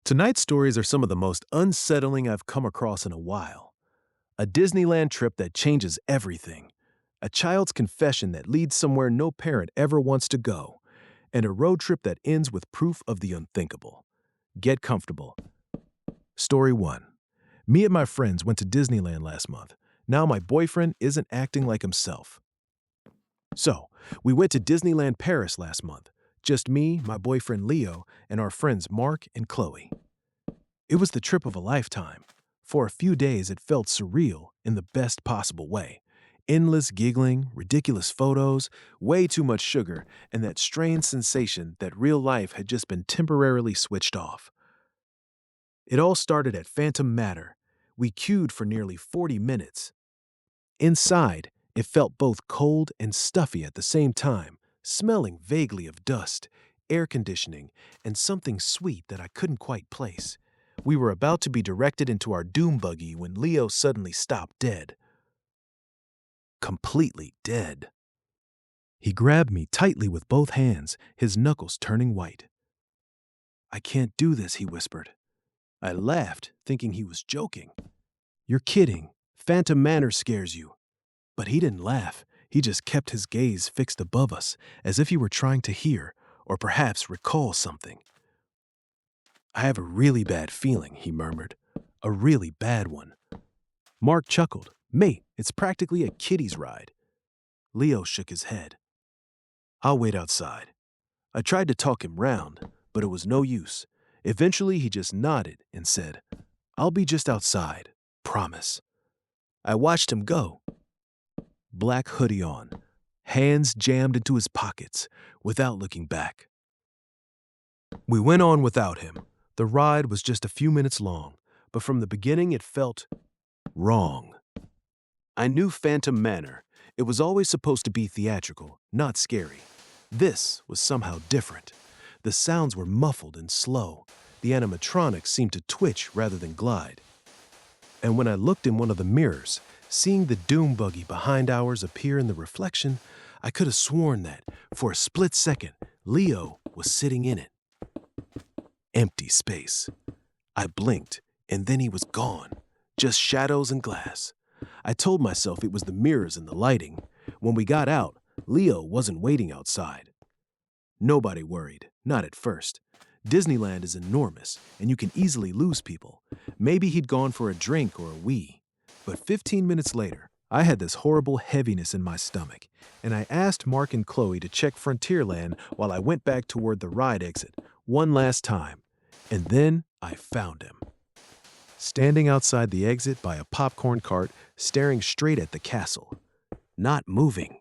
Tonight's stories are some of the most unsettling I've come across in a while. A Disneyland trip that changes everything, a child's confession that leads somewhere no parent ever wants to go, and a road trip that ends with proof of the unthinkable. Get comfortable. Story 1. Me and my friends went to Disneyland last month. Now my boyfriend isn't acting like himself. So, we went to Disneyland Paris last month. Just me, my boyfriend Leo, and our friends Mark and Chloe. It was the trip of a lifetime. For a few days, it felt surreal in the best possible way. Endless giggling, ridiculous photos, way too much sugar, and that strange sensation that real life had just been temporarily switched off. It all started at Phantom Matter. We queued for nearly 40 minutes. Inside, it felt both cold and stuffy at the same time, smelling vaguely of dust, air conditioning, and something sweet that I couldn't quite place. We were about to be directed into our doom buggy when Leo suddenly stopped dead. Completely dead. He grabbed me tightly with both hands, his knuckles turning white. "I can't do this," he whispered. I laughed, thinking he was joking. "You're kidding. Phantom Manor scares you." But he didn't laugh. He just kept his gaze fixed above us, as if he were trying to hear, or perhaps recall something. "I have a really bad feeling," he murmured. "A really bad one." Mark chuckled. "Mate, it's practically a kiddie's ride." Leo shook his head. "I'll wait outside." I tried to talk him round, but it was no use. Eventually, he just nodded and said, "I'll be just outside. Promise." I watched him go. Black hoodie on, hands jammed into his pockets, without looking back. We went on without him. The ride was just a few minutes long, but from the beginning it felt wrong. I knew Phantom Manor. It was always supposed to be theatrical, not scary. This was somehow different. The sounds were muffled and slow. The animatronics seemed to twitch rather than glide. And when I looked in one of the mirrors, seeing the doom buggy behind ours appear in the reflection, I could have sworn that, for a split second, Leo was sitting in it. Empty space. I blinked, and then he was gone. Just shadows and glass. I told myself it was the mirrors and the lighting. When we got out, Leo wasn't waiting outside. Nobody worried, not at first. Disneyland is enormous, and you can easily lose people. Maybe he'd gone for a drink or a wee. But 15 minutes later, I had this horrible heaviness in my stomach, and I asked Mark and Chloe to check Frontierland while I went back toward the ride exit, one last time. And then I found him. Standing outside the exit by a popcorn cart, staring straight at the castle. Not moving.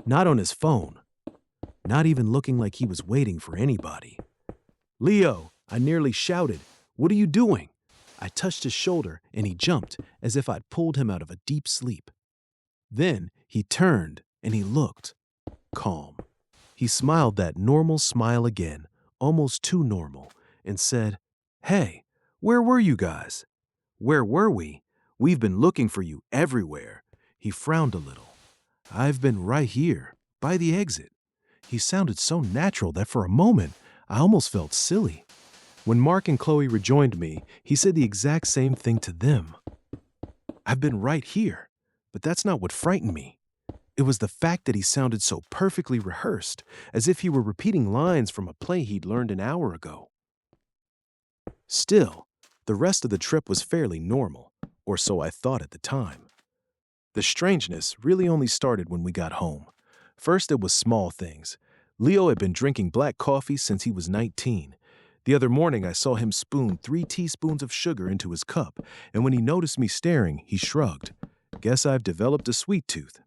Not on his phone. Not even looking like he was waiting for anybody. "Leo!" I nearly shouted. "What are you doing?" I touched his shoulder, and he jumped, as if I'd pulled him out of a deep sleep. Then he turned, and he looked calm. He smiled that normal smile again, almost too normal, and said, "Hey, where were you guys?" "Where were we? We've been looking for you everywhere." He frowned a little. "I've been right here, by the exit." He sounded so natural that for a moment, I almost felt silly. When Mark and Chloe rejoined me, he said the exact same thing to them. "I've been right here," but that's not what frightened me. It was the fact that he sounded so perfectly rehearsed, as if he were repeating lines from a play he'd learned an hour ago. Still, the rest of the trip was fairly normal, or so I thought at the time. The strangeness really only started when we got home. First, it was small things. Leo had been drinking black coffee since he was 19. The other morning, I saw him spoon 3 teaspoons of sugar into his cup, and when he noticed me staring, he shrugged. "Guess I've developed a sweet tooth."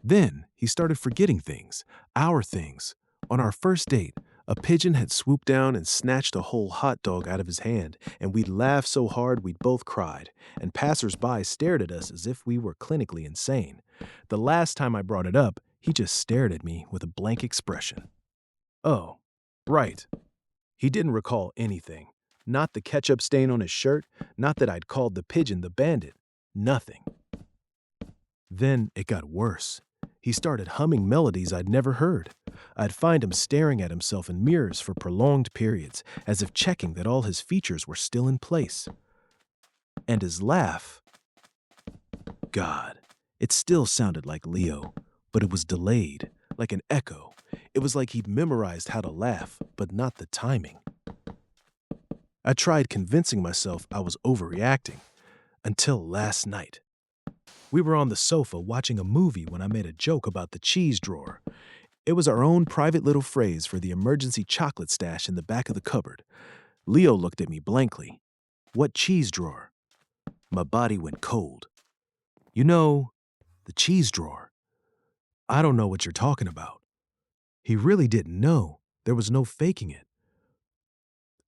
Then, he started forgetting things, our things. On our first date, a pigeon had swooped down and snatched a whole hot dog out of his hand, and we'd laughed so hard we'd both cried, and passers-by stared at us as if we were clinically insane. The last time I brought it up, he just stared at me with a blank expression. Oh, right. He didn't recall anything. Not the ketchup stain on his shirt, not that I'd called the pigeon the bandit. Nothing. Then it got worse. He started humming melodies I'd never heard. I'd find him staring at himself in mirrors for prolonged periods, as if checking that all his features were still in place. And his laugh, God, it still sounded like Leo, but it was delayed, like an echo. It was like he'd memorized how to laugh, but not the timing. I tried convincing myself I was overreacting, until last night. We were on the sofa watching a movie when I made a joke about the cheese drawer. It was our own private little phrase for the emergency chocolate stash in the back of the cupboard. Leo looked at me blankly. What cheese drawer? My body went cold. You know, the cheese drawer. I don't know what you're talking about. He really didn't know. There was no faking it.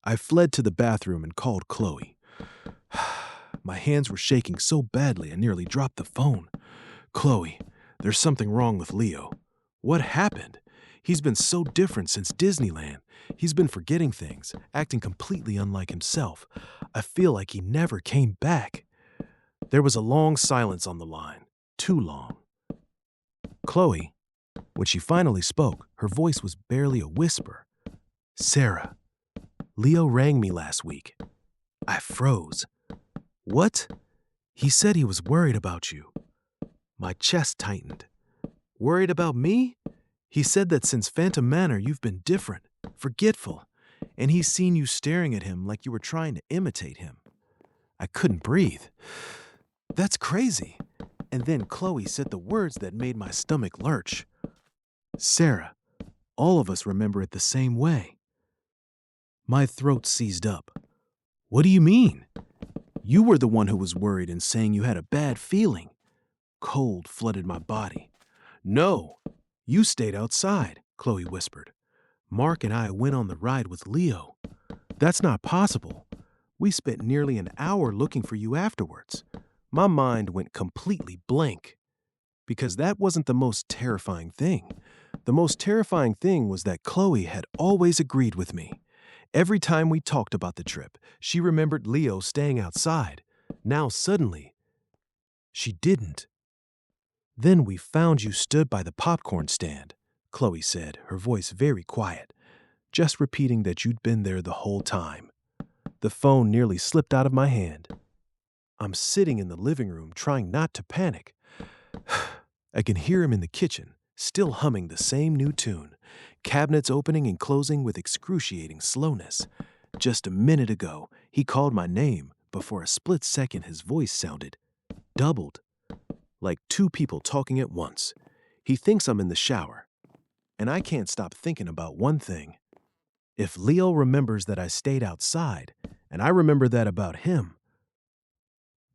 I fled to the bathroom and called Chloe. My hands were shaking so badly I nearly dropped the phone. Chloe, there's something wrong with Leo. What happened? He's been so different since Disneyland. He's been forgetting things, acting completely unlike himself. I feel like he never came back. There was a long silence on the line. Too long. Chloe, when she finally spoke, her voice was barely a whisper. Sarah, Leo rang me last week. I froze. What? He said he was worried about you. My chest tightened. Worried about me? He said that since Phantom Manor you've been different, forgetful, and he's seen you staring at him like you were trying to imitate him. I couldn't breathe. That's crazy. And then Chloe said the words that made my stomach lurch. Sarah, all of us remember it the same way. My throat seized up. What do you mean? You were the one who was worried and saying you had a bad feeling. Cold flooded my body. No, you stayed outside, Chloe whispered. Mark and I went on the ride with Leo. That's not possible. We spent nearly an hour looking for you afterwards. My mind went completely blank. Because that wasn't the most terrifying thing. The most terrifying thing was that Chloe had always agreed with me. Every time we talked about the trip, she remembered Leo staying outside. Now suddenly, she didn't. Then we found you stood by the popcorn stand, Chloe said, her voice very quiet, just repeating that you'd been there the whole time. The phone nearly slipped out of my hand. I'm sitting in the living room trying not to panic. I can hear him in the kitchen, still humming the same new tune, cabinets opening and closing with excruciating slowness. Just a minute ago, he called my name, but for a split second his voice sounded doubled, like two people talking at once. He thinks I'm in the shower, and I can't stop thinking about one thing. If Leo remembers that I stayed outside, and I remember that about him,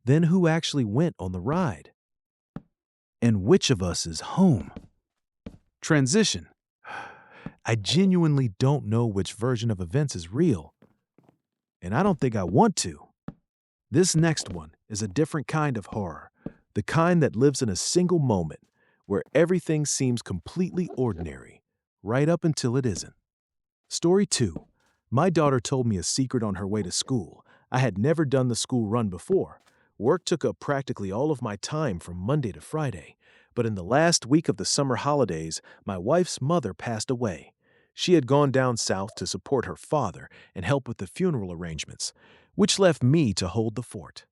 then who actually went on the ride? And which of us is home? Transition. I genuinely don't know which version of events is real, and I don't think I want to. This next one is a different kind of horror, the kind that lives in a single moment where everything seems completely ordinary, right up until it isn't. Story 2. My daughter told me a secret on her way to school. I had never done the school run before. Work took up practically all of my time from Monday to Friday, but in the last week of the summer holidays, my wife's mother passed away. She had gone down south to support her father and help with the funeral arrangements, which left me to hold the fort.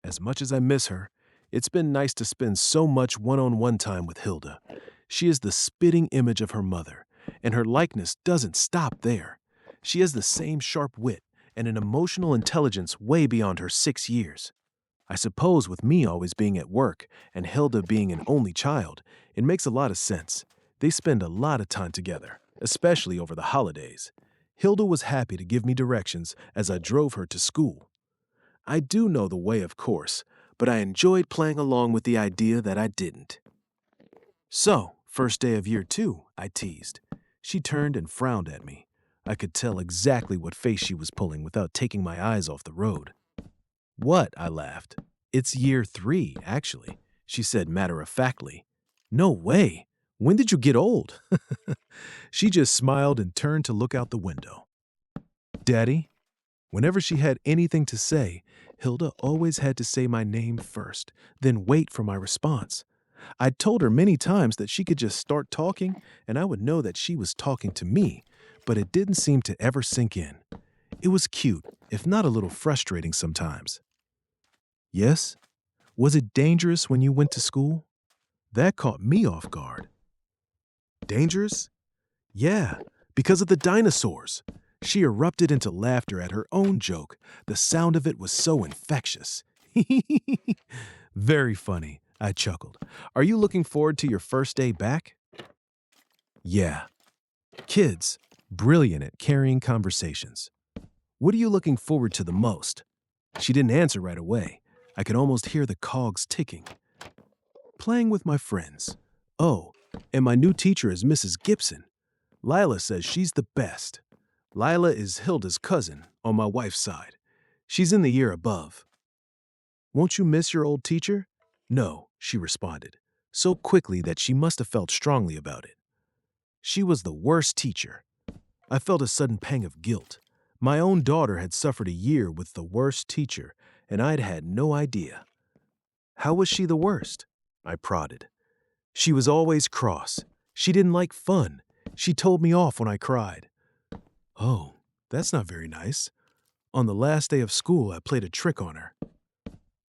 As much as I miss her, it's been nice to spend so much one-on-one time with Hilda. She is the spitting image of her mother, and her likeness doesn't stop there. She has the same sharp wit and an emotional intelligence way beyond her 6 years. I suppose with me always being at work and Hilda being an only child, it makes a lot of sense. They spend a lot of time together, especially over the holidays. Hilda was happy to give me directions as I drove her to school. I do know the way, of course, but I enjoyed playing along with the idea that I didn't. So, first day of year 2, I teased. She turned and frowned at me. I could tell exactly what face she was pulling without taking my eyes off the road. What? I laughed. It's year 3, actually, she said matter-of-factly. No way. When did you get old? She just smiled and turned to look out the window. Daddy? Whenever she had anything to say, Hilda always had to say my name first, then wait for my response. I'd told her many times that she could just start talking and I would know that she was talking to me, but it didn't seem to ever sink in. It was cute, if not a little frustrating sometimes. Yes? Was it dangerous when you went to school? That caught me off guard. Dangerous? Yeah, because of the dinosaurs. She erupted into laughter at her own joke. The sound of it was so infectious. Very funny, I chuckled. Are you looking forward to your first day back? Yeah. Kids, brilliant at carrying conversations. What are you looking forward to the most? She didn't answer right away. I could almost hear the cogs ticking. Playing with my friends. Oh, and my new teacher is Mrs. Gibson. Lila says she's the best. Lila is Hilda's cousin on my wife's side. She's in the year above. Won't you miss your old teacher? No, she responded, so quickly that she must have felt strongly about it. She was the worst teacher. I felt a sudden pang of guilt. My own daughter had suffered a year with the worst teacher, and I'd had no idea. How was she the worst? I prodded. She was always cross. She didn't like fun. She told me off when I cried. Oh, that's not very nice. On the last day of school, I played a trick on her.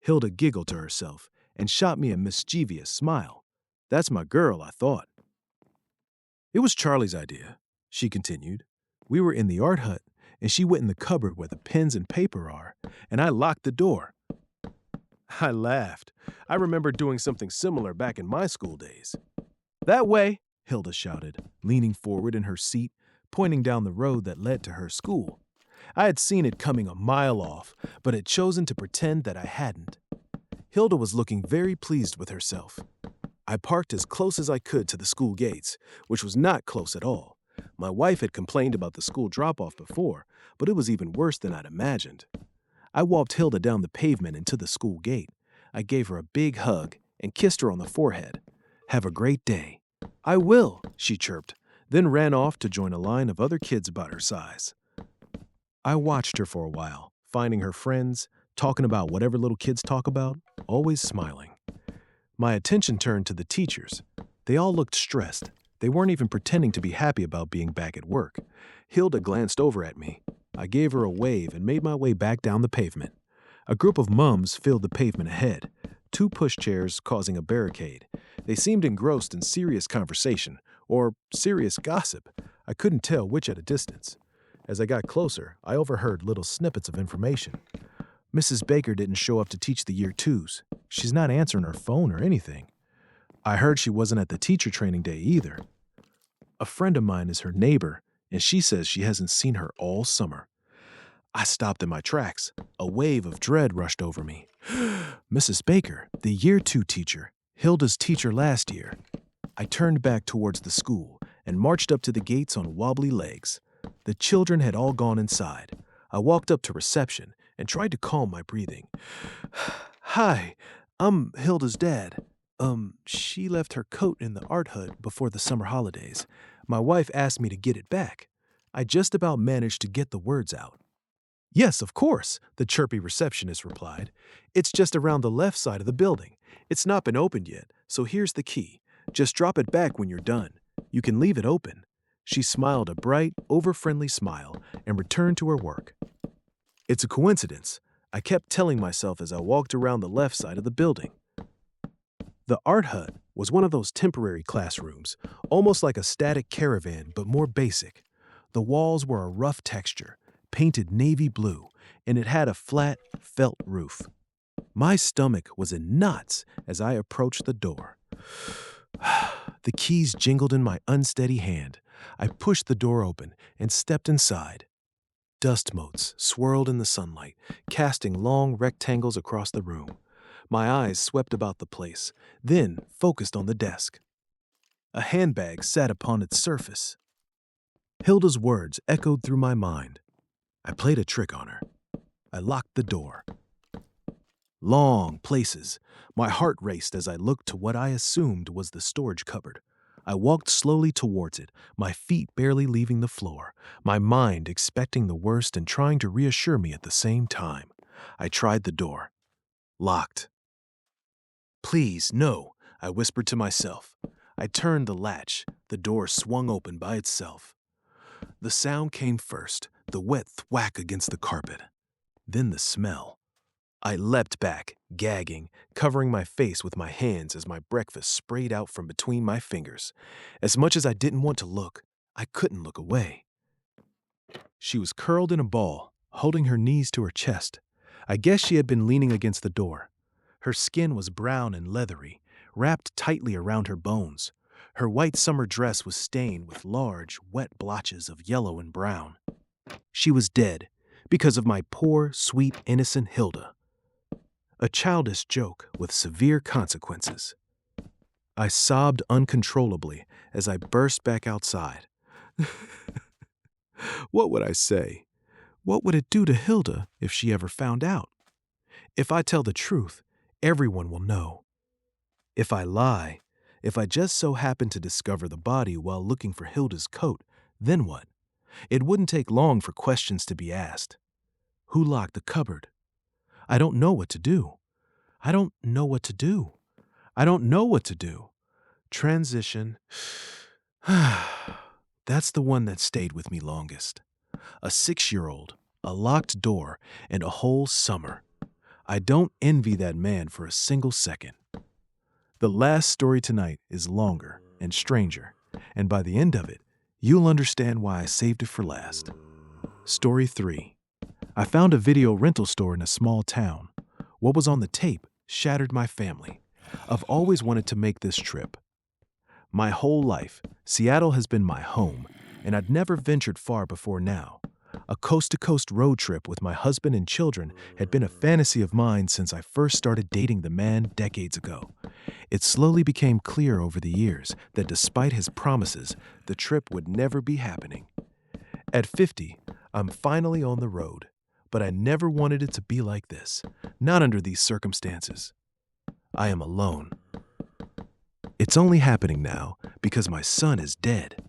Hilda giggled to herself and shot me a mischievous smile. That's my girl, I thought. It was Charlie's idea, she continued. We were in the art hut, and she went in the cupboard where the pens and paper are, and I locked the door. I laughed. I remember doing something similar back in my school days. That way, Hilda shouted, leaning forward in her seat, pointing down the road that led to her school. I had seen it coming a mile off, but had chosen to pretend that I hadn't. Hilda was looking very pleased with herself. I parked as close as I could to the school gates, which was not close at all. My wife had complained about the school drop-off before, but it was even worse than I'd imagined. I walked Hilda down the pavement and to the school gate. I gave her a big hug and kissed her on the forehead. Have a great day. I will, she chirped, then ran off to join a line of other kids about her size. I watched her for a while, finding her friends, talking about whatever little kids talk about, always smiling. My attention turned to the teachers. They all looked stressed. They weren't even pretending to be happy about being back at work. Hilda glanced over at me. I gave her a wave and made my way back down the pavement. A group of mums filled the pavement ahead, 2 pushchairs causing a barricade. They seemed engrossed in serious conversation, or serious gossip. I couldn't tell which at a distance. As I got closer, I overheard little snippets of information. Mrs. Baker didn't show up to teach the year 2s. She's not answering her phone or anything. I heard she wasn't at the teacher training day either. A friend of mine is her neighbor, and she says she hasn't seen her all summer. I stopped in my tracks. A wave of dread rushed over me. Mrs. Baker, the year 2 teacher, Hilda's teacher last year. I turned back towards the school and marched up to the gates on wobbly legs. The children had all gone inside. I walked up to reception and tried to calm my breathing. Hi, I'm Hilda's dad. She left her coat in the art hut before the summer holidays. My wife asked me to get it back. I just about managed to get the words out. Yes, of course, the chirpy receptionist replied. It's just around the left side of the building. It's not been opened yet, so here's the key. Just drop it back when you're done. You can leave it open. She smiled a bright, over-friendly smile and returned to her work. It's a coincidence, I kept telling myself as I walked around the left side of the building. The art hut was one of those temporary classrooms, almost like a static caravan but more basic. The walls were a rough texture, painted navy blue, and it had a flat, felt roof. My stomach was in knots as I approached the door. The keys jingled in my unsteady hand. I pushed the door open and stepped inside. Dust motes swirled in the sunlight, casting long rectangles across the room. My eyes swept about the place, then focused on the desk. A handbag sat upon its surface. Hilda's words echoed through my mind. I played a trick on her. I locked the door. Long places. My heart raced as I looked to what I assumed was the storage cupboard. I walked slowly towards it, my feet barely leaving the floor, my mind expecting the worst and trying to reassure me at the same time. I tried the door. Locked. Please, no. I whispered to myself. I turned the latch. The door swung open by itself. The sound came first, the wet thwack against the carpet. Then the smell. I leapt back, gagging, covering my face with my hands as my breakfast sprayed out from between my fingers. As much as I didn't want to look, I couldn't look away. She was curled in a ball, holding her knees to her chest. I guess she had been leaning against the door. Her skin was brown and leathery, wrapped tightly around her bones. Her white summer dress was stained with large, wet blotches of yellow and brown. She was dead because of my poor, sweet, innocent Hilda. A childish joke with severe consequences. I sobbed uncontrollably as I burst back outside. What would I say? What would it do to Hilda if she ever found out? If I tell the truth, everyone will know. If I lie, if I just so happen to discover the body while looking for Hilda's coat, then what? It wouldn't take long for questions to be asked. Who locked the cupboard? I don't know what to do. I don't know what to do. I don't know what to do. Transition. That's the one that stayed with me longest. A 6-year-old, a locked door, and a whole summer. I don't envy that man for a single second. The last story tonight is longer and stranger, and by the end of it, you'll understand why I saved it for last. Story 3. I found a video rental store in a small town. What was on the tape shattered my family. I've always wanted to make this trip. My whole life, Seattle has been my home, and I'd never ventured far before now. A coast-to-coast road trip with my husband and children had been a fantasy of mine since I first started dating the man decades ago. It slowly became clear over the years that despite his promises, the trip would never be happening. At 50, I'm finally on the road, but I never wanted it to be like this, not under these circumstances. I am alone. It's only happening now because my son is dead.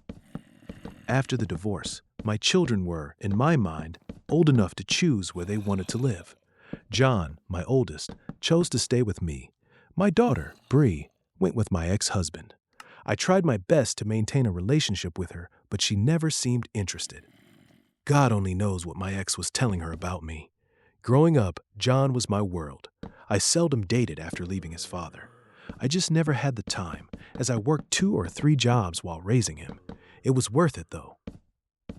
After the divorce, my children were, in my mind, old enough to choose where they wanted to live. John, my oldest, chose to stay with me. My daughter, Bree, went with my ex-husband. I tried my best to maintain a relationship with her, but she never seemed interested. God only knows what my ex was telling her about me. Growing up, John was my world. I seldom dated after leaving his father. I just never had the time, as I worked 2 or 3 jobs while raising him. It was worth it, though.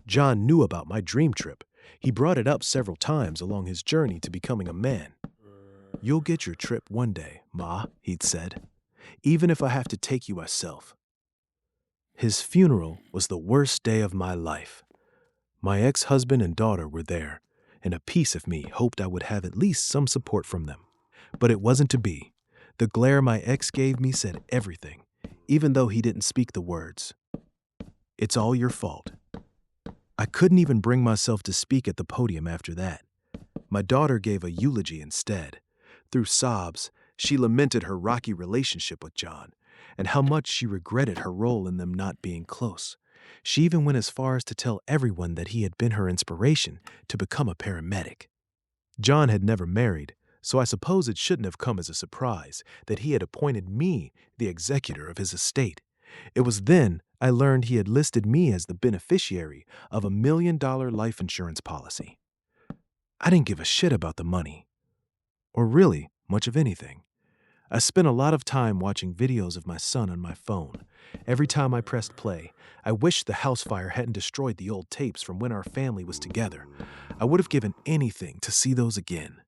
John knew about my dream trip. He brought it up several times along his journey to becoming a man. "You'll get your trip one day, Ma," he'd said, "even if I have to take you myself." His funeral was the worst day of my life. My ex-husband and daughter were there, and a piece of me hoped I would have at least some support from them. But it wasn't to be. The glare my ex gave me said everything, even though he didn't speak the words. "It's all your fault." I couldn't even bring myself to speak at the podium after that. My daughter gave a eulogy instead. Through sobs, she lamented her rocky relationship with John and how much she regretted her role in them not being close. She even went as far as to tell everyone that he had been her inspiration to become a paramedic. John had never married, so I suppose it shouldn't have come as a surprise that he had appointed me the executor of his estate. It was then I learned he had listed me as the beneficiary of $1 million life insurance policy. I didn't give a shit about the money, or really much of anything. I spent a lot of time watching videos of my son on my phone. Every time I pressed play, I wished the house fire hadn't destroyed the old tapes from when our family was together. I would have given anything to see those again.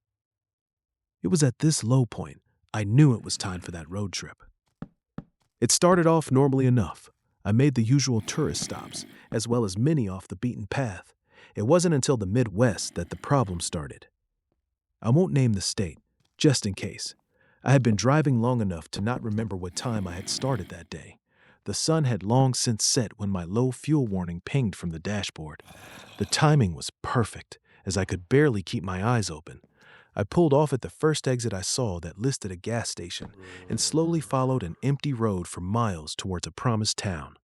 It was at this low point I knew it was time for that road trip. It started off normally enough. I made the usual tourist stops, as well as many off the beaten path. It wasn't until the Midwest that the problem started. I won't name the state, just in case. I had been driving long enough to not remember what time I had started that day. The sun had long since set when my low fuel warning pinged from the dashboard. The timing was perfect, as I could barely keep my eyes open. I pulled off at the first exit I saw that listed a gas station and slowly followed an empty road for miles towards a promised town.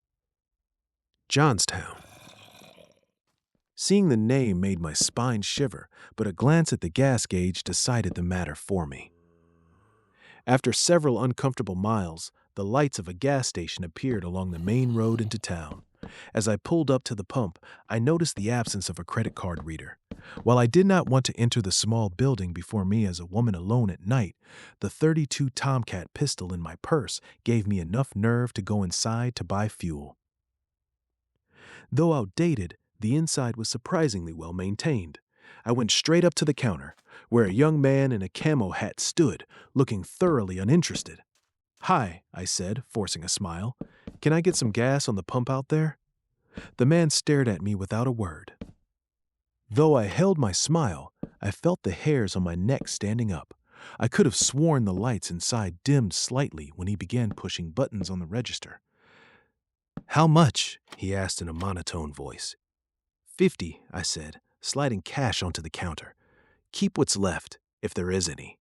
Johnstown. Seeing the name made my spine shiver, but a glance at the gas gauge decided the matter for me. After several uncomfortable miles, The lights of a gas station appeared along the main road into town. As I pulled up to the pump, I noticed the absence of a credit card reader. While I did not want to enter the small building before me as a woman alone at night, the .32 Tomcat pistol in my purse gave me enough nerve to go inside to buy fuel. Though outdated, the inside was surprisingly well maintained. I went straight up to the counter, where a young man in a camo hat stood, looking thoroughly uninterested. "Hi," I said, forcing a smile. "Can I get some gas on the pump out there?" The man stared at me without a word. Though I held my smile, I felt the hairs on my neck standing up. I could have sworn the lights inside dimmed slightly when he began pushing buttons on the register. "How much?" he asked in a monotone voice. "50," I said, sliding cash onto the counter. "Keep what's left, if there is any."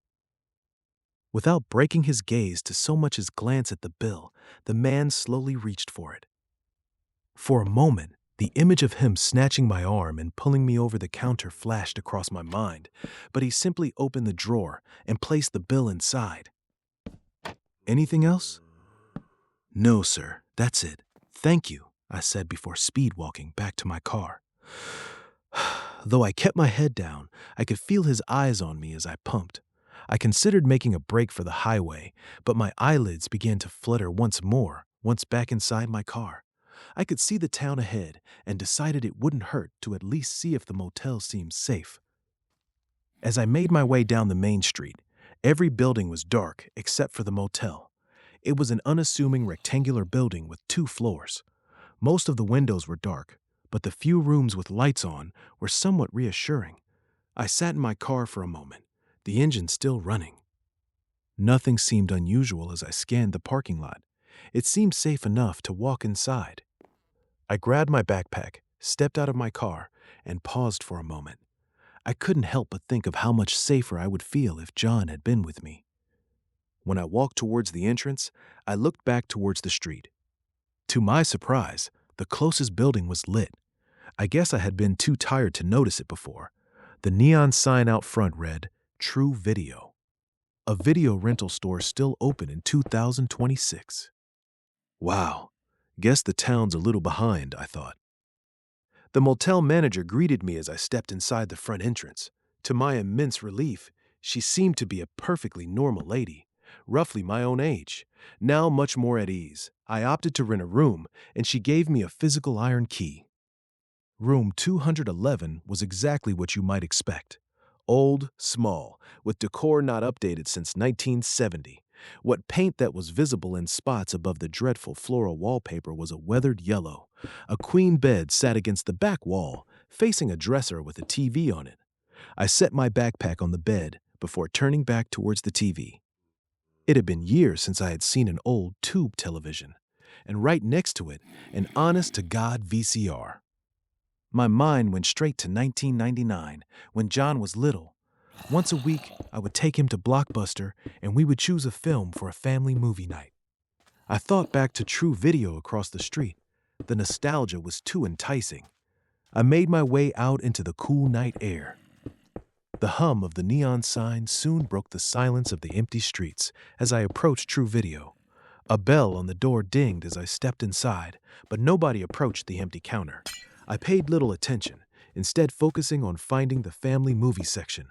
Without breaking his gaze to so much as glance at the bill, the man slowly reached for it. For a moment, the image of him snatching my arm and pulling me over the counter flashed across my mind, but he simply opened the drawer and placed the bill inside. "Anything else?" "No, sir, that's it. Thank you," I said before speed walking back to my car. Though I kept my head down, I could feel his eyes on me as I pumped. I considered making a break for the highway, but my eyelids began to flutter once more, once back inside my car. I could see the town ahead and decided it wouldn't hurt to at least see if the motel seemed safe. As I made my way down the main street, every building was dark except for the motel. It was an unassuming rectangular building with 2 floors. Most of the windows were dark, but the few rooms with lights on were somewhat reassuring. I sat in my car for a moment, the engine still running. Nothing seemed unusual as I scanned the parking lot. It seemed safe enough to walk inside. I grabbed my backpack, stepped out of my car, and paused for a moment. I couldn't help but think of how much safer I would feel if John had been with me. When I walked towards the entrance, I looked back towards the street. To my surprise, the closest building was lit. I guess I had been too tired to notice it before. The neon sign out front read, "True Video." A video rental store still open in 2026. Wow, guess the town's a little behind, I thought. The motel manager greeted me as I stepped inside the front entrance. To my immense relief, she seemed to be a perfectly normal lady, roughly my own age. Now much more at ease, I opted to rent a room, and she gave me a physical iron key. Room 211 was exactly what you might expect. Old, small, with decor not updated since 1970. What paint that was visible in spots above the dreadful floral wallpaper was a weathered yellow. A queen bed sat against the back wall, facing a dresser with a TV on it. I set my backpack on the bed before turning back towards the TV. It had been years since I had seen an old tube television, and right next to it, an honest-to-God VCR. My mind went straight to 1999, when John was little. Once a week, I would take him to Blockbuster, and we would choose a film for a family movie night. I thought back to True Video across the street. The nostalgia was too enticing. I made my way out into the cool night air. The hum of the neon sign soon broke the silence of the empty streets as I approached True Video. A bell on the door dinged as I stepped inside, but nobody approached the empty counter. I paid little attention, instead focusing on finding the family movie section.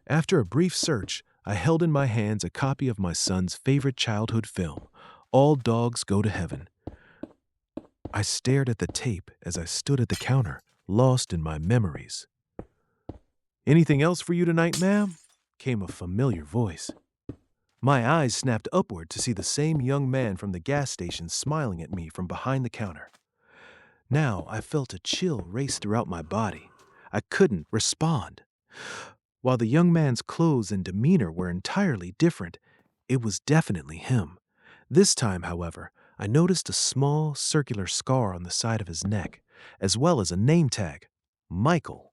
After a brief search, I held in my hands a copy of my son's favorite childhood film, All Dogs Go to Heaven. I stared at the tape as I stood at the counter, lost in my memories. "Anything else for you tonight, ma'am?" came a familiar voice. My eyes snapped upward to see the same young man from the gas station smiling at me from behind the counter. Now I felt a chill race throughout my body. I couldn't respond. While the young man's clothes and demeanor were entirely different, it was definitely him. This time, however, I noticed a small, circular scar on the side of his neck, as well as a name tag, Michael.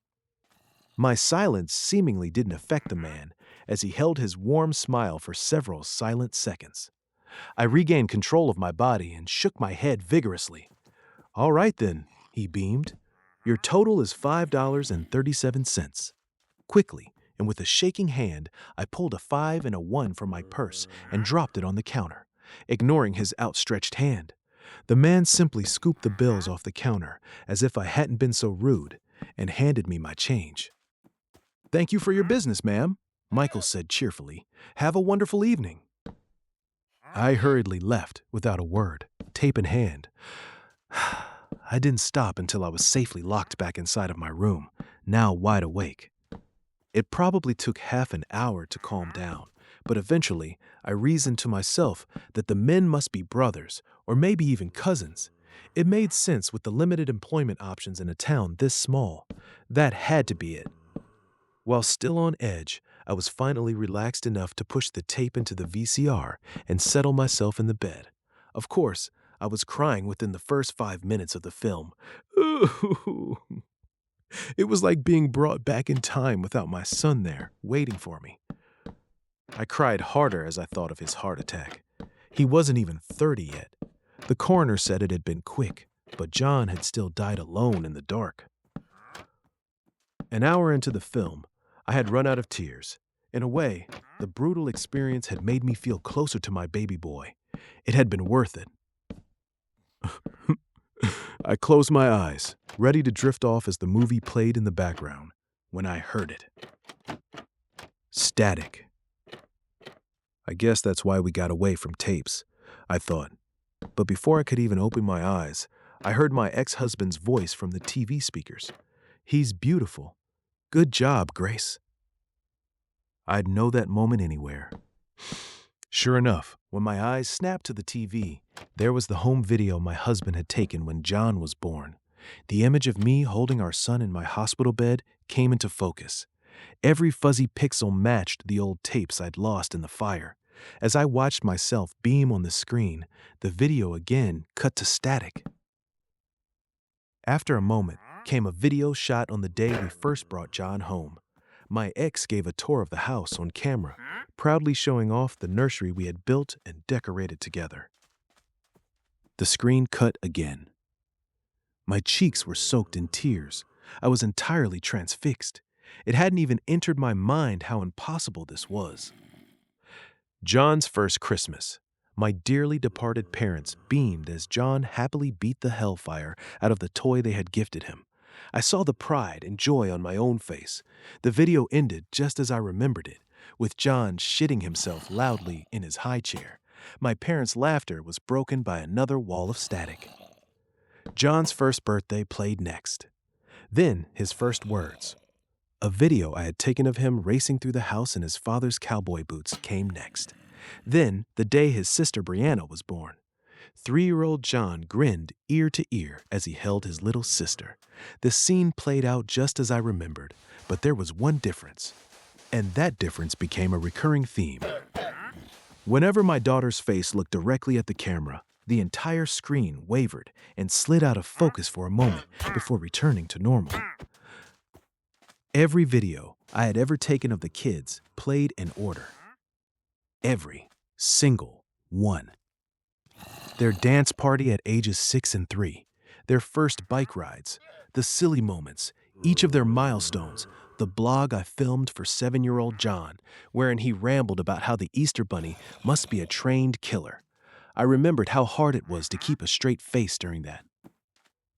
My silence seemingly didn't affect the man, as he held his warm smile for several silent seconds. I regained control of my body and shook my head vigorously. "All right then," he beamed. "Your total is $5.37. Quickly, and with a shaking hand, I pulled a 5 and a 1 from my purse and dropped it on the counter. ignoring his outstretched hand. The man simply scooped the bills off the counter as if I hadn't been so rude and handed me my change. "Thank you for your business, ma'am," Michael said cheerfully. "Have a wonderful evening." I hurriedly left without a word, tape in hand. I didn't stop until I was safely locked back inside of my room, now wide awake. It probably took half an hour to calm down, but eventually I reasoned to myself that the men must be brothers, or maybe even cousins. It made sense with the limited employment options in a town this small. That had to be it. While still on edge, I was finally relaxed enough to push the tape into the VCR and settle myself in the bed. Of course, I was crying within the first 5 minutes of the film. Ooh. It was like being brought back in time without my son there, waiting for me. I cried harder as I thought of his heart attack. He wasn't even 30 yet. The coroner said it had been quick, but John had still died alone in the dark. An hour into the film, I had run out of tears. In a way, the brutal experience had made me feel closer to my baby boy. It had been worth it. I closed my eyes, ready to drift off as the movie played in the background, when I heard it. Static. I guess that's why we got away from tapes, I thought. But before I could even open my eyes, I heard my ex-husband's voice from the TV speakers. "He's beautiful. Good job, Grace." I'd know that moment anywhere. Sure enough, when my eyes snapped to the TV, there was the home video my husband had taken when John was born. The image of me holding our son in my hospital bed came into focus. Every fuzzy pixel matched the old tapes I'd lost in the fire. As I watched myself beam on the screen, the video again cut to static. After a moment came a video shot on the day we first brought John home. My ex gave a tour of the house on camera, proudly showing off the nursery we had built and decorated together. The screen cut again. My cheeks were soaked in tears. I was entirely transfixed. It hadn't even entered my mind how impossible this was. John's first Christmas. My dearly departed parents beamed as John happily beat the hellfire out of the toy they had gifted him. I saw the pride and joy on my own face. The video ended just as I remembered it, with John shitting himself loudly in his high chair. My parents' laughter was broken by another wall of static. John's first birthday played next. Then his first words. A video I had taken of him racing through the house in his father's cowboy boots came next. Then the day his sister Brianna was born. 3-year-old John grinned ear to ear as he held his little sister. The scene played out just as I remembered, but there was one difference. And that difference became a recurring theme. Whenever my daughter's face looked directly at the camera, the entire screen wavered and slid out of focus for a moment before returning to normal. Every video I had ever taken of the kids played in order. Every single one. Their dance party at ages 6 and 3, their first bike rides, the silly moments, each of their milestones, the blog I filmed for 7-year-old John, wherein he rambled about how the Easter Bunny must be a trained killer. I remembered how hard it was to keep a straight face during that.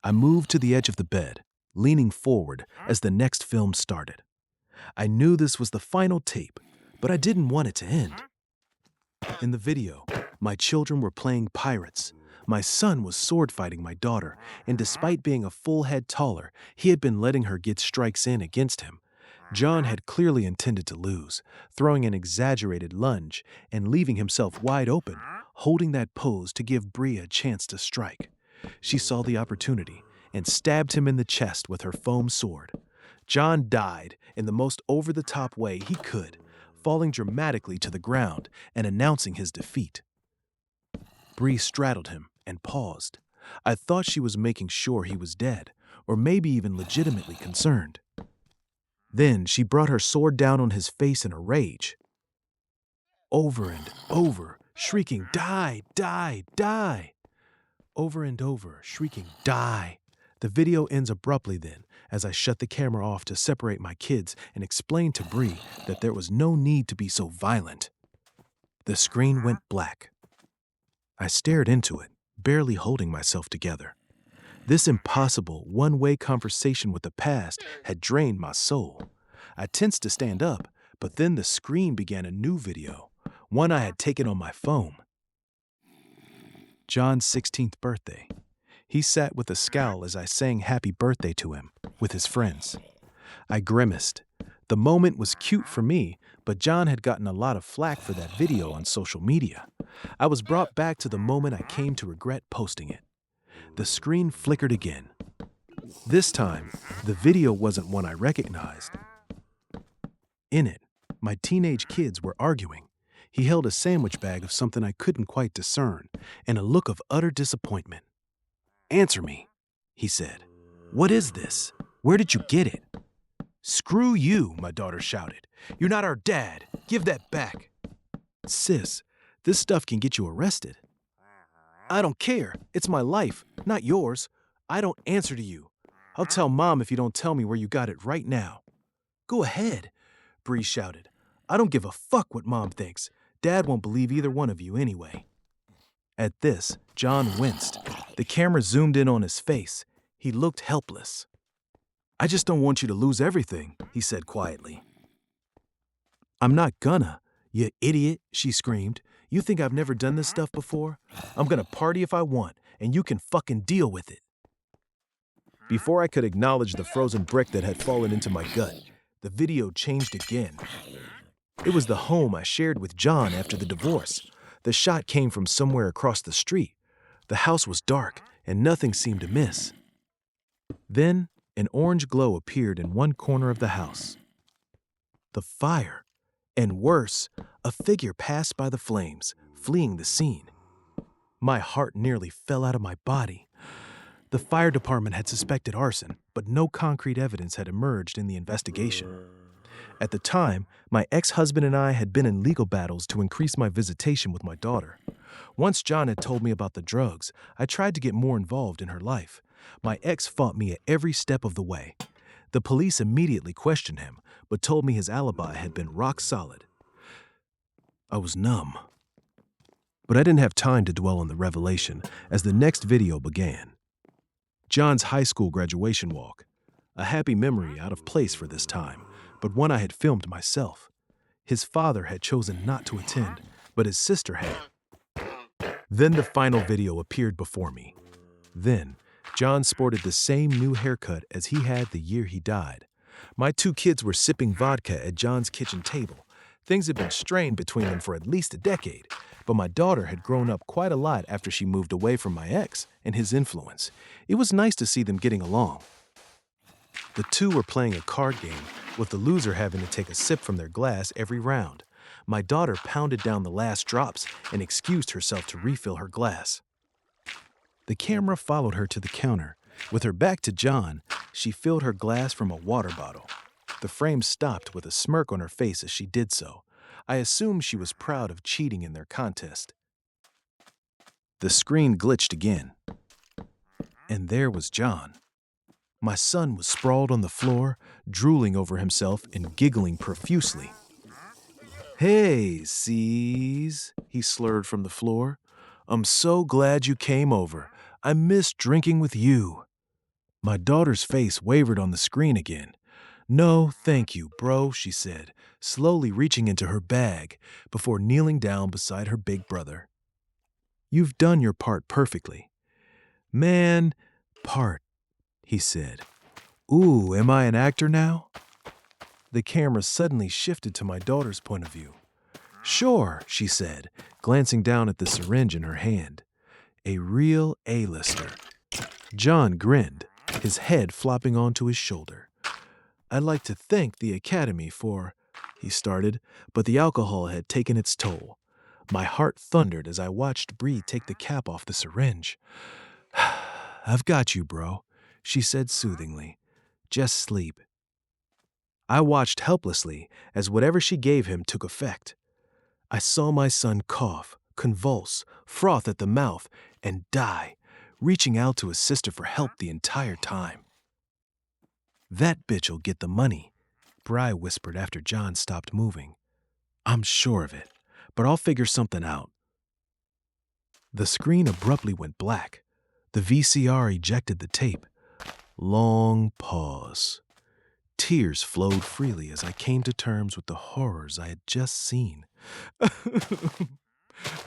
I moved to the edge of the bed, leaning forward as the next film started. I knew this was the final tape, but I didn't want it to end. In the video, my children were playing pirates. My son was sword fighting my daughter, and despite being a full head taller, he had been letting her get strikes in against him. John had clearly intended to lose, throwing an exaggerated lunge and leaving himself wide open, holding that pose to give Bree a chance to strike. She saw the opportunity and stabbed him in the chest with her foam sword. John died in the most over-the-top way he could, falling dramatically to the ground and announcing his defeat. Bree straddled him and paused. I thought she was making sure he was dead, or maybe even legitimately concerned. Then she brought her sword down on his face in a rage. Over and over, shrieking, "Die, die, die!" Over and over, shrieking, "Die!" The video ends abruptly then, as I shut the camera off to separate my kids and explain to Bree that there was no need to be so violent. The screen went black. I stared into it, barely holding myself together. This impossible, one-way conversation with the past had drained my soul. I tensed to stand up, but then the screen began a new video, one I had taken on my phone. John's 16th birthday. He sat with a scowl as I sang happy birthday to him, with his friends. I grimaced. The moment was cute for me, but John had gotten a lot of flack for that video on social media. I was brought back to the moment I came to regret posting it. The screen flickered again. This time, the video wasn't one I recognized. In it, my teenage kids were arguing. He held a sandwich bag of something I couldn't quite discern, and a look of utter disappointment. "Answer me," he said. "What is this? Where did you get it?" "Screw you," my daughter shouted. "You're not our dad. Give that back." "Sis, this stuff can get you arrested." "I don't care. It's my life, not yours. I don't answer to you. I'll tell Mom if you don't tell me where you got it right now." "Go ahead," Bree shouted. "I don't give a fuck what Mom thinks. Dad won't believe either one of you anyway." At this, John winced. The camera zoomed in on his face. He looked helpless. "I just don't want you to lose everything," he said quietly. "I'm not gonna, you idiot," she screamed. "You think I've never done this stuff before? I'm gonna party if I want, and you can fucking deal with it." Before I could acknowledge the frozen brick that had fallen into my gut, the video changed again. It was the home I shared with John after the divorce. The shot came from somewhere across the street. The house was dark, and nothing seemed amiss. Then, an orange glow appeared in one corner of the house. The fire. And worse, a figure passed by the flames, fleeing the scene. My heart nearly fell out of my body. The fire department had suspected arson, but no concrete evidence had emerged in the investigation. At the time, my ex-husband and I had been in legal battles to increase my visitation with my daughter. Once John had told me about the drugs, I tried to get more involved in her life. My ex fought me at every step of the way. The police immediately questioned him, but told me his alibi had been rock solid. I was numb. But I didn't have time to dwell on the revelation as the next video began. John's high school graduation walk. A happy memory out of place for this time, but one I had filmed myself. His father had chosen not to attend, but his sister had. Then the final video appeared before me. Then, John sported the same new haircut as he had the year he died. My two kids were sipping vodka at John's kitchen table. Things had been strained between them for at least a decade, but my daughter had grown up quite a lot after she moved away from my ex and his influence. It was nice to see them getting along. The two were playing a card game, with the loser having to take a sip from their glass every round. My daughter pounded down the last drops and excused herself to refill her glass. The camera followed her to the counter. With her back to John, she filled her glass from a water bottle. The frame stopped with a smirk on her face as she did so. I assumed she was proud of cheating in their contest. The screen glitched again. And there was John. My son was sprawled on the floor, drooling over himself and giggling profusely. "Hey, C's," he slurred from the floor. "I'm so glad you came over. I missed drinking with you." My daughter's face wavered on the screen again. "No, thank you, bro," she said, slowly reaching into her bag before kneeling down beside her big brother. "You've done your part perfectly." "Man, part," he said. "Ooh, am I an actor now?" The camera suddenly shifted to my daughter's point of view. "Sure," she said, glancing down at the syringe in her hand. "A real A-lister." John grinned, his head flopping onto his shoulder. "I'd like to thank the Academy for," he started, but the alcohol had taken its toll. My heart thundered as I watched Bree take the cap off the syringe. "I've got you, bro," she said soothingly. "Just sleep." I watched helplessly as whatever she gave him took effect. I saw my son cough, convulse, froth at the mouth, and die, reaching out to his sister for help the entire time. "That bitch'll get the money," Bri whispered after John stopped moving. "I'm sure of it, but I'll figure something out." The screen abruptly went black. The VCR ejected the tape. Long pause. Tears flowed freely as I came to terms with the horrors I had just seen.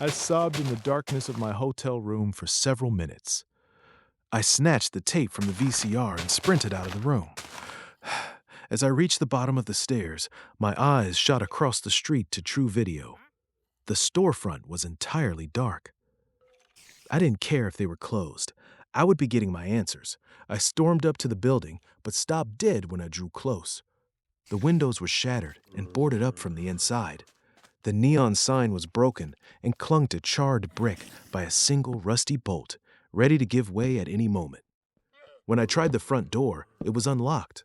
I sobbed in the darkness of my hotel room for several minutes. I snatched the tape from the VCR and sprinted out of the room. As I reached the bottom of the stairs, my eyes shot across the street to True Video. The storefront was entirely dark. I didn't care if they were closed. I would be getting my answers. I stormed up to the building, but stopped dead when I drew close. The windows were shattered and boarded up from the inside. The neon sign was broken and clung to charred brick by a single rusty bolt, ready to give way at any moment. When I tried the front door, it was unlocked.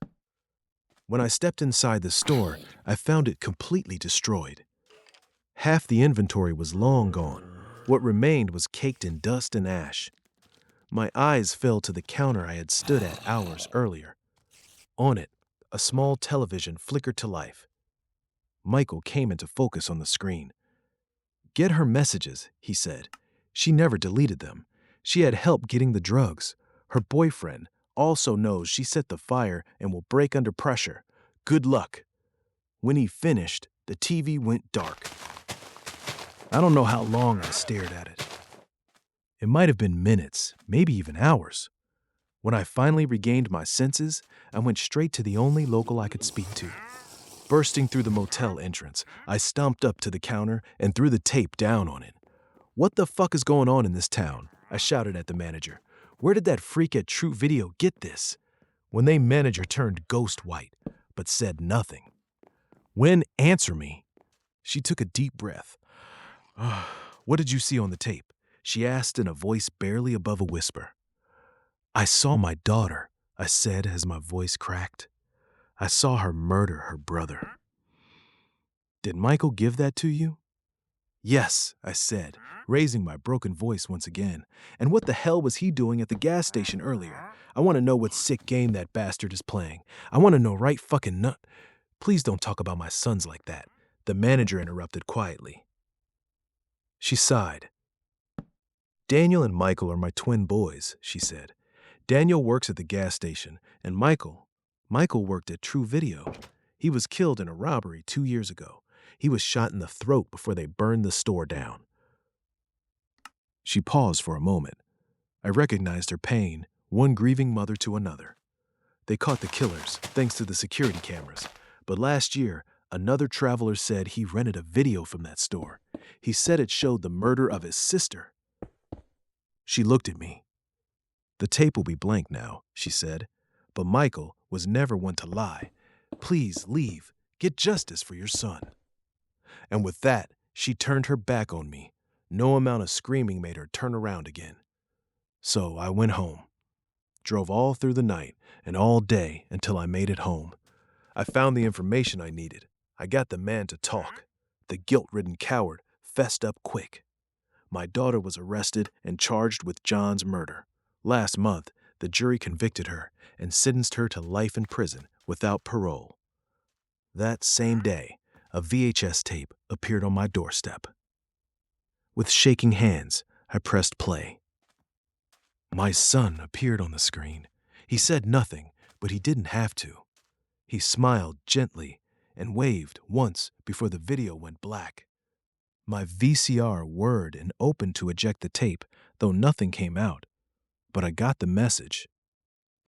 When I stepped inside the store, I found it completely destroyed. Half the inventory was long gone. What remained was caked in dust and ash. My eyes fell to the counter I had stood at hours earlier. On it, a small television flickered to life. Michael came into focus on the screen. "Get her messages," he said. "She never deleted them. She had help getting the drugs. Her boyfriend also knows she set the fire and will break under pressure. Good luck." When he finished, the TV went dark. I don't know how long I stared at it. It might have been minutes, maybe even hours. When I finally regained my senses, I went straight to the only local I could speak to. Bursting through the motel entrance, I stomped up to the counter and threw the tape down on it. "What the fuck is going on in this town?" I shouted at the manager. "Where did that freak at True Video get this?" When they manager turned ghost white, but said nothing. "When, answer me." She took a deep breath. "What did you see on the tape?" she asked in a voice barely above a whisper. "I saw my daughter," I said as my voice cracked. "I saw her murder her brother." "Did Michael give that to you?" "Yes," I said, raising my broken voice once again. "And what the hell was he doing at the gas station earlier? I want to know what sick game that bastard is playing. I want to know right fucking nut." "Please don't talk about my sons like that," the manager interrupted quietly. She sighed. "Daniel and Michael are my twin boys," she said. "Daniel works at the gas station, and Michael worked at True Video. He was killed in a robbery 2 years ago. He was shot in the throat before they burned the store down." She paused for a moment. I recognized her pain, one grieving mother to another. They caught the killers, thanks to the security cameras. But last year, another traveler said he rented a video from that store. He said it showed the murder of his sister. She looked at me. "The tape will be blank now," she said. "But Michael was never one to lie. Please leave. Get justice for your son." And with that, she turned her back on me. No amount of screaming made her turn around again. So I went home. Drove all through the night and all day until I made it home. I found the information I needed. I got the man to talk. The guilt-ridden coward fessed up quick. My daughter was arrested and charged with John's murder. Last month, the jury convicted her and sentenced her to life in prison without parole. That same day, a VHS tape appeared on my doorstep. With shaking hands, I pressed play. My son appeared on the screen. He said nothing, but he didn't have to. He smiled gently and waved once before the video went black. My VCR whirred and opened to eject the tape, though nothing came out. But I got the message.